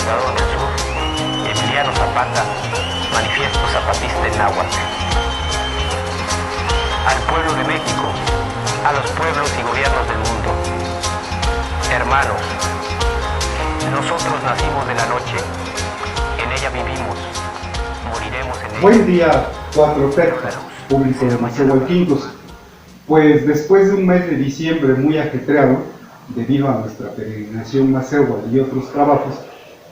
fundador del sur, Emiliano Zapata, manifiesto zapatista en náhuatl. Al pueblo de México, a los pueblos y gobiernos del mundo. Hermanos, nosotros nacimos de la noche, en ella vivimos, moriremos en ella. Buen día, Cuatro Texas, público de Macehualquintos. Pues después de un mes de diciembre muy ajetreado, debido a nuestra peregrinación Macehual y otros trabajos,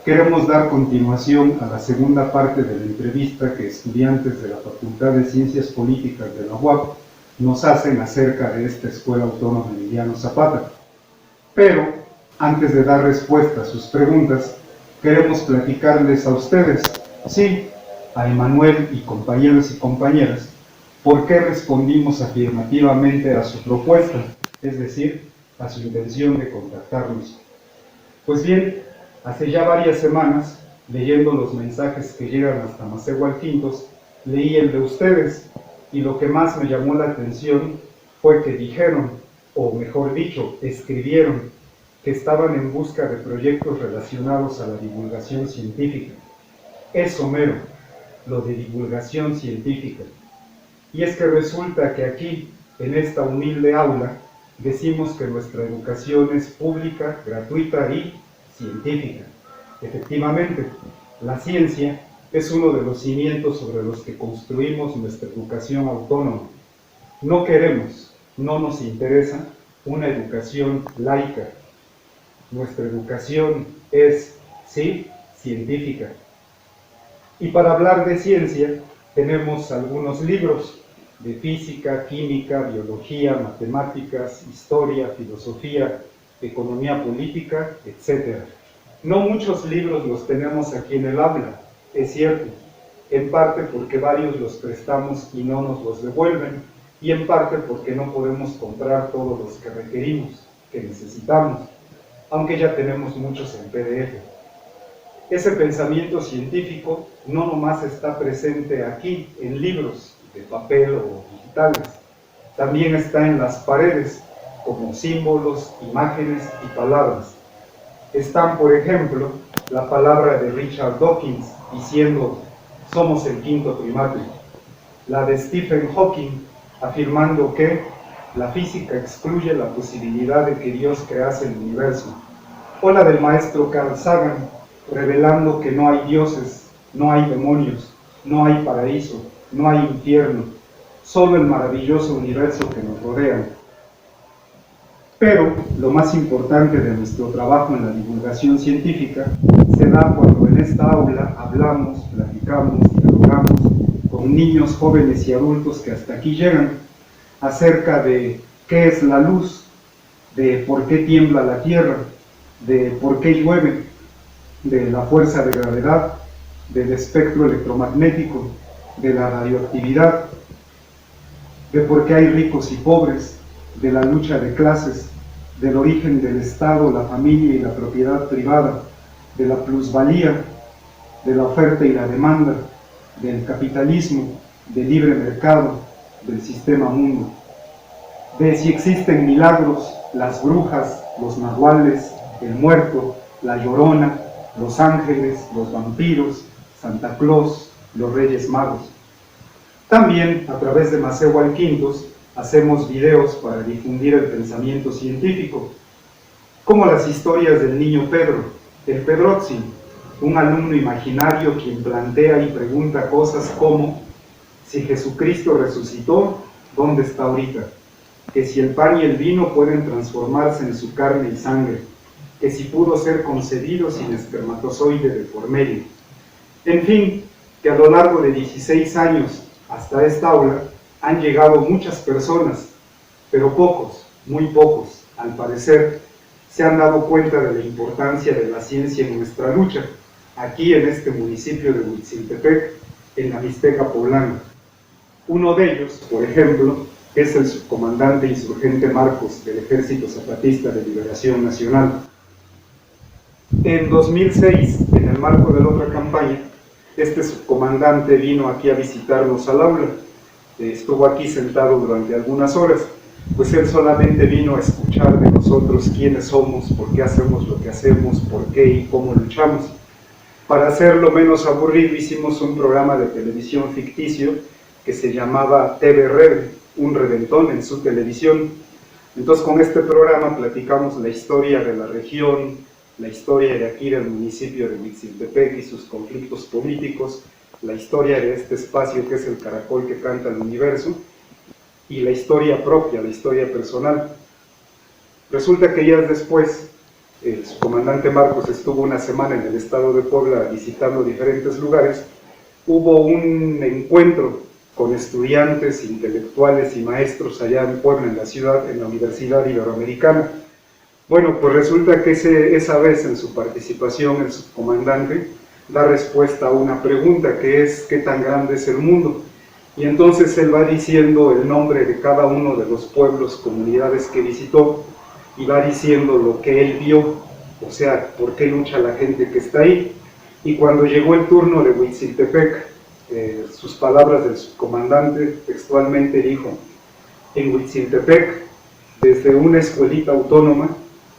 queremos dar continuación a la segunda parte de la entrevista que estudiantes de la Facultad de Ciencias Políticas de la UAP nos hacen acerca de esta Escuela Autónoma Emiliano Zapata. Pero, antes de dar respuesta a sus preguntas, queremos platicarles a ustedes, sí, a Emanuel y compañeros y compañeras, por qué respondimos afirmativamente a su propuesta, es decir, a su intención de contactarnos. Pues bien, hace ya varias semanas, leyendo los mensajes que llegan hasta Macehualquintos, leí el de ustedes, y lo que más me llamó la atención fue que dijeron, o mejor dicho, escribieron, que estaban en busca de proyectos relacionados a la divulgación científica. Eso mero, lo de divulgación científica. Y es que resulta que aquí, en esta humilde aula, decimos que nuestra educación es pública, gratuita y científica. Efectivamente, la ciencia es uno de los cimientos sobre los que construimos nuestra educación autónoma. No queremos, no nos interesa una educación laica. Nuestra educación es, sí, científica. Y para hablar de ciencia, tenemos algunos libros de física, química, biología, matemáticas, historia, filosofía, economía política, etc. No muchos libros los tenemos aquí en el aula, es cierto, en parte porque varios los prestamos y no nos los devuelven, y en parte porque no podemos comprar todos los que requerimos, que necesitamos, aunque ya tenemos muchos en PDF. Ese pensamiento científico no nomás está presente aquí en libros de papel o digitales, también está en las paredes como símbolos, imágenes y palabras. Están, por ejemplo, la palabra de Richard Dawkins diciendo somos el quinto primate, la de Stephen Hawking afirmando que la física excluye la posibilidad de que Dios crease el universo, o la del maestro Carl Sagan revelando que no hay dioses, no hay demonios, no hay paraíso, no hay infierno, solo el maravilloso universo que nos rodea. Pero lo más importante de nuestro trabajo en la divulgación científica se da cuando en esta aula hablamos, platicamos, dialogamos con niños, jóvenes y adultos que hasta aquí llegan acerca de qué es la luz, de por qué tiembla la tierra, de por qué llueve, de la fuerza de gravedad, del espectro electromagnético, de la radioactividad, de por qué hay ricos y pobres, de la lucha de clases, del origen del Estado, la familia y la propiedad privada, de la plusvalía, de la oferta y la demanda, del capitalismo, del libre mercado, del sistema mundo, de si existen milagros, las brujas, los nahuales, el muerto, la llorona, los ángeles, los vampiros, Santa Claus, los Reyes Magos. También, a través de Macehualquintos, hacemos videos para difundir el pensamiento científico, como las historias del niño Pedro, el Pedrotzin, un alumno imaginario quien plantea y pregunta cosas como: si Jesucristo resucitó, ¿dónde está ahorita? Que si el pan y el vino pueden transformarse en su carne y sangre, que si pudo ser concebido sin espermatozoide de por medio. En fin, que a lo largo de 16 años hasta esta aula han llegado muchas personas, pero pocos, muy pocos, al parecer, se han dado cuenta de la importancia de la ciencia en nuestra lucha, aquí en este municipio de Huitziltepec, en la Mixteca poblana. Uno de ellos, por ejemplo, es el subcomandante insurgente Marcos del Ejército Zapatista de Liberación Nacional. En 2006, en el marco de la otra campaña, este subcomandante vino aquí a visitarnos al aula. Estuvo aquí sentado durante algunas horas, pues él solamente vino a escuchar de nosotros quiénes somos, por qué hacemos lo que hacemos, por qué y cómo luchamos. Para hacerlo menos aburrido hicimos un programa de televisión ficticio que se llamaba TV Reve, un reventón en su televisión. Entonces con este programa platicamos la historia de la región, la historia de aquí del municipio de Huitziltepec y sus conflictos políticos, la historia de este espacio que es el caracol que canta el universo, y la historia propia, la historia personal. Resulta que días después, el subcomandante Marcos estuvo una semana en el estado de Puebla visitando diferentes lugares. Hubo un encuentro con estudiantes, intelectuales y maestros allá en Puebla, en la ciudad, en la Universidad Iberoamericana. Bueno, pues resulta que esa vez en su participación el subcomandante da respuesta a una pregunta que es ¿qué tan grande es el mundo? Y entonces él va diciendo el nombre de cada uno de los pueblos, comunidades que visitó, y va diciendo lo que él vio, o sea, por qué lucha la gente que está ahí. Y cuando llegó el turno de Huitziltepec, sus palabras del subcomandante textualmente dijo: en Huitziltepec, desde una escuelita autónoma,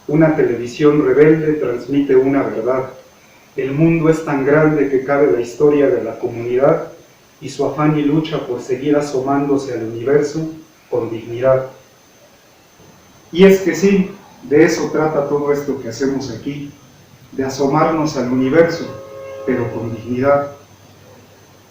una televisión rebelde transmite una verdad. El mundo es tan grande que cabe la historia de la comunidad y su afán y lucha por seguir asomándose al universo con dignidad. Y es que sí, de eso trata todo esto que hacemos aquí, de asomarnos al universo, pero con dignidad.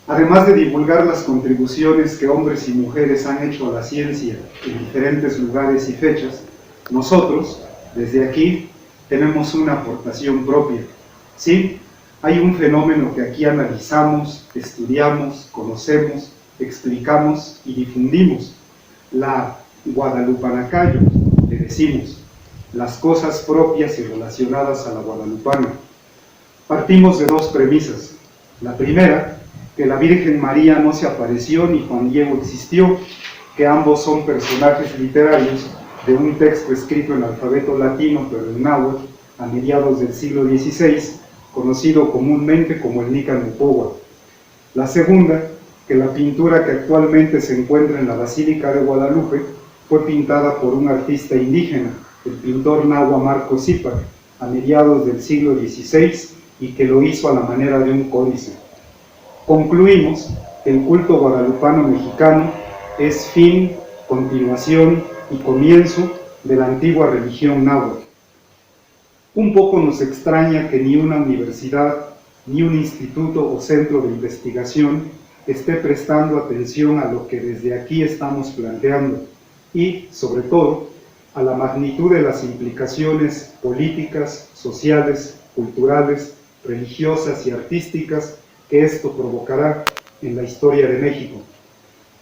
Además de divulgar las contribuciones que hombres y mujeres han hecho a la ciencia en diferentes lugares y fechas, nosotros, desde aquí, tenemos una aportación propia. Sí, hay un fenómeno que aquí analizamos, estudiamos, conocemos, explicamos y difundimos. La guadalupanacayo, le decimos, las cosas propias y relacionadas a la guadalupana. Partimos de dos premisas. La primera, que la Virgen María no se apareció ni Juan Diego existió, que ambos son personajes literarios de un texto escrito en alfabeto latino, pero en náhuatl, a mediados del siglo XVI, conocido comúnmente como el Nícan Upogua. La segunda, que la pintura que actualmente se encuentra en la Basílica de Guadalupe fue pintada por un artista indígena, el pintor nahua Marco Zípac, a mediados del siglo XVI, y que lo hizo a la manera de un códice. Concluimos que el culto guadalupano mexicano es fin, continuación y comienzo de la antigua religión náhuatl. Un poco nos extraña que ni una universidad, ni un instituto o centro de investigación esté prestando atención a lo que desde aquí estamos planteando y, sobre todo, a la magnitud de las implicaciones políticas, sociales, culturales, religiosas y artísticas que esto provocará en la historia de México.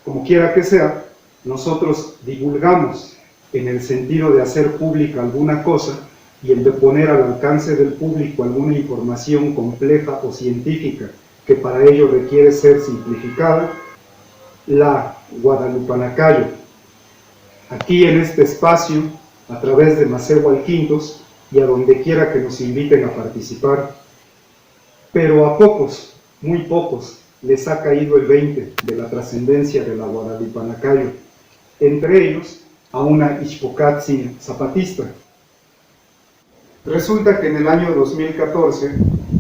Como quiera que sea, nosotros divulgamos en el sentido de hacer pública alguna cosa y el de poner al alcance del público alguna información compleja o científica que para ello requiere ser simplificada, la guadalupanacayo. Aquí en este espacio, a través de Masehualquintos y a donde quiera que nos inviten a participar. Pero a pocos, muy pocos, les ha caído el 20 de la trascendencia de la guadalupanacayo, entre ellos a una Ixpocatzin zapatista. Resulta que en el año 2014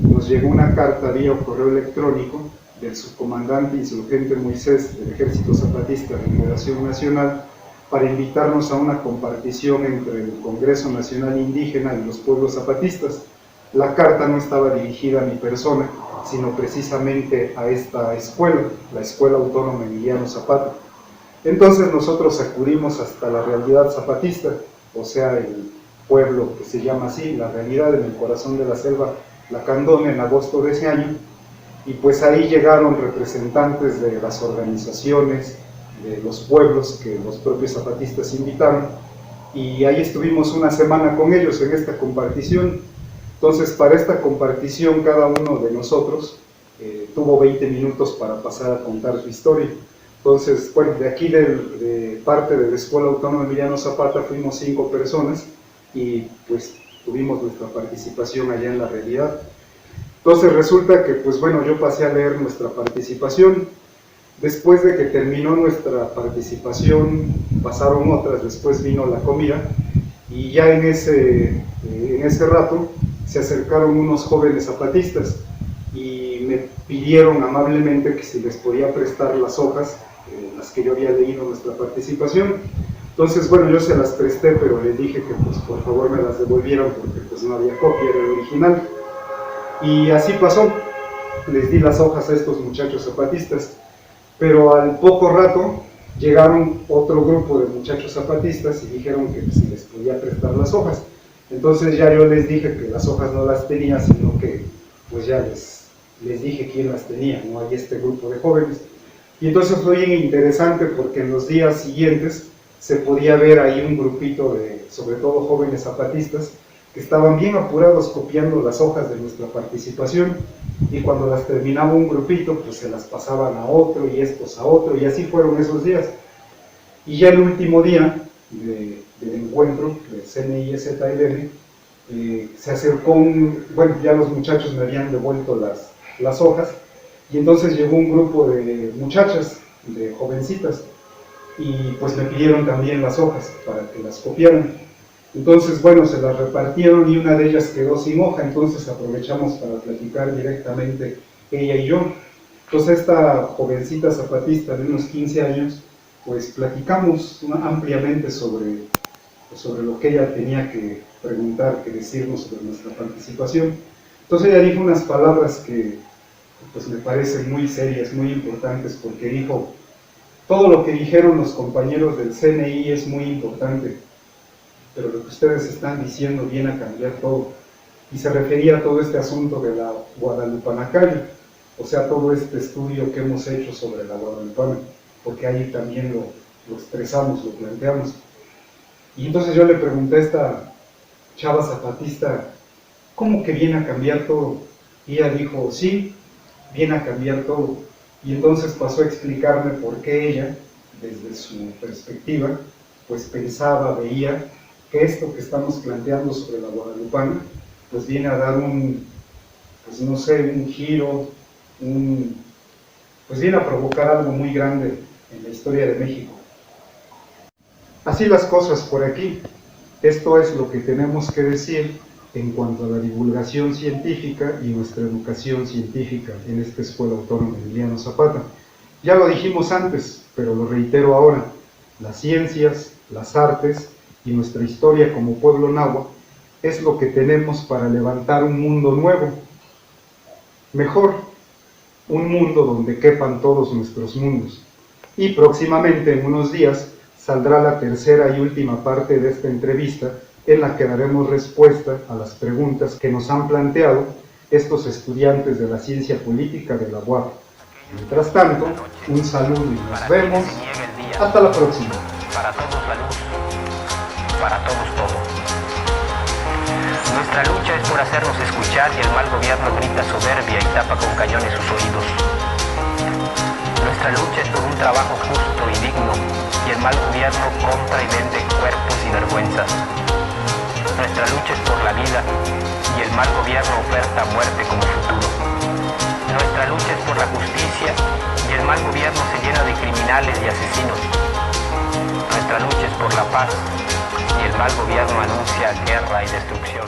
nos llegó una carta vía correo electrónico del subcomandante insurgente Moisés del Ejército Zapatista de Liberación Nacional para invitarnos a una compartición entre el Congreso Nacional Indígena y los pueblos zapatistas. La carta no estaba dirigida a mi persona, sino precisamente a esta escuela, la Escuela Autónoma Emiliano Zapata. Entonces nosotros acudimos hasta la realidad zapatista, o sea, el pueblo que se llama así, la realidad en el corazón de la selva Lacandón, en agosto de ese año, y pues ahí llegaron representantes de las organizaciones, de los pueblos que los propios zapatistas invitaron, y ahí estuvimos una semana con ellos en esta compartición. Entonces, para esta compartición, cada uno de nosotros tuvo 20 minutos para pasar a contar su historia. Entonces, bueno, de aquí de parte de la Escuela Autónoma Emiliano Zapata fuimos 5 personas y pues tuvimos nuestra participación allá en la realidad. Entonces resulta que, pues bueno, yo pasé a leer nuestra participación. Después de que terminó nuestra participación, pasaron otras, después vino la comida, y ya en ese rato se acercaron unos jóvenes zapatistas y me pidieron amablemente que si les podía prestar las hojas, las que yo había leído en nuestra participación. Entonces, bueno, yo se las presté, pero les dije que pues por favor me las devolvieran porque pues no había copia, era el original. Y así pasó, les di las hojas a estos muchachos zapatistas, pero al poco rato llegaron otro grupo de muchachos zapatistas y dijeron que si les podía prestar las hojas. Entonces ya yo les dije que las hojas no las tenía, sino que pues ya les dije quién las tenía, ¿no? Hay este grupo de jóvenes. Y entonces fue bien interesante porque en los días siguientes se podía ver ahí un grupito de, sobre todo jóvenes zapatistas, que estaban bien apurados copiando las hojas de nuestra participación, y cuando las terminaba un grupito, pues se las pasaban a otro y estos a otro, y así fueron esos días. Y ya el último día del encuentro de CNI y ZLN, se acercó bueno, ya los muchachos me habían devuelto las hojas, y entonces llegó un grupo de muchachas, de jovencitas, y pues me pidieron también las hojas para que las copiaran. Entonces, bueno, se las repartieron y una de ellas quedó sin hoja, entonces aprovechamos para platicar directamente ella y yo. Entonces esta jovencita zapatista de unos 15 años, pues platicamos ampliamente sobre lo que ella tenía que preguntar, que decirnos sobre nuestra participación. Entonces ella dijo unas palabras que pues me parecen muy serias, muy importantes, porque dijo: todo lo que dijeron los compañeros del CNI es muy importante, pero lo que ustedes están diciendo viene a cambiar todo. Y se refería a todo este asunto de la Guadalupanacaya, o sea, todo este estudio que hemos hecho sobre la Guadalupana, porque ahí también lo expresamos, lo planteamos. Y entonces yo le pregunté a esta chava zapatista, ¿cómo que viene a cambiar todo? Y ella dijo, sí, viene a cambiar todo. Y entonces pasó a explicarme por qué ella, desde su perspectiva, pues pensaba, veía que esto que estamos planteando sobre la Guadalupana, pues viene a dar pues no sé, un giro, pues viene a provocar algo muy grande en la historia de México. Así las cosas por aquí. Esto es lo que tenemos que decir en cuanto a la divulgación científica y nuestra educación científica en esta Escuela Autónoma Emiliano Zapata. Ya lo dijimos antes, pero lo reitero ahora: las ciencias, las artes y nuestra historia como pueblo náhuatl es lo que tenemos para levantar un mundo nuevo, mejor, un mundo donde quepan todos nuestros mundos. Y próximamente, en unos días, saldrá la tercera y última parte de esta entrevista, en la que daremos respuesta a las preguntas que nos han planteado estos estudiantes de la ciencia política de la UAP. Mientras tanto, un saludo y nos vemos. Hasta la próxima. Para todos la luz, para todos todo. Nuestra lucha es por hacernos escuchar y el mal gobierno grita soberbia y tapa con cañones sus oídos. Nuestra lucha es por un trabajo justo y digno y el mal gobierno compra y vende cuerpos y vergüenzas. Nuestra lucha es por la vida y el mal gobierno oferta muerte como futuro. Nuestra lucha es por la justicia y el mal gobierno se llena de criminales y asesinos. Nuestra lucha es por la paz y el mal gobierno anuncia guerra y destrucción.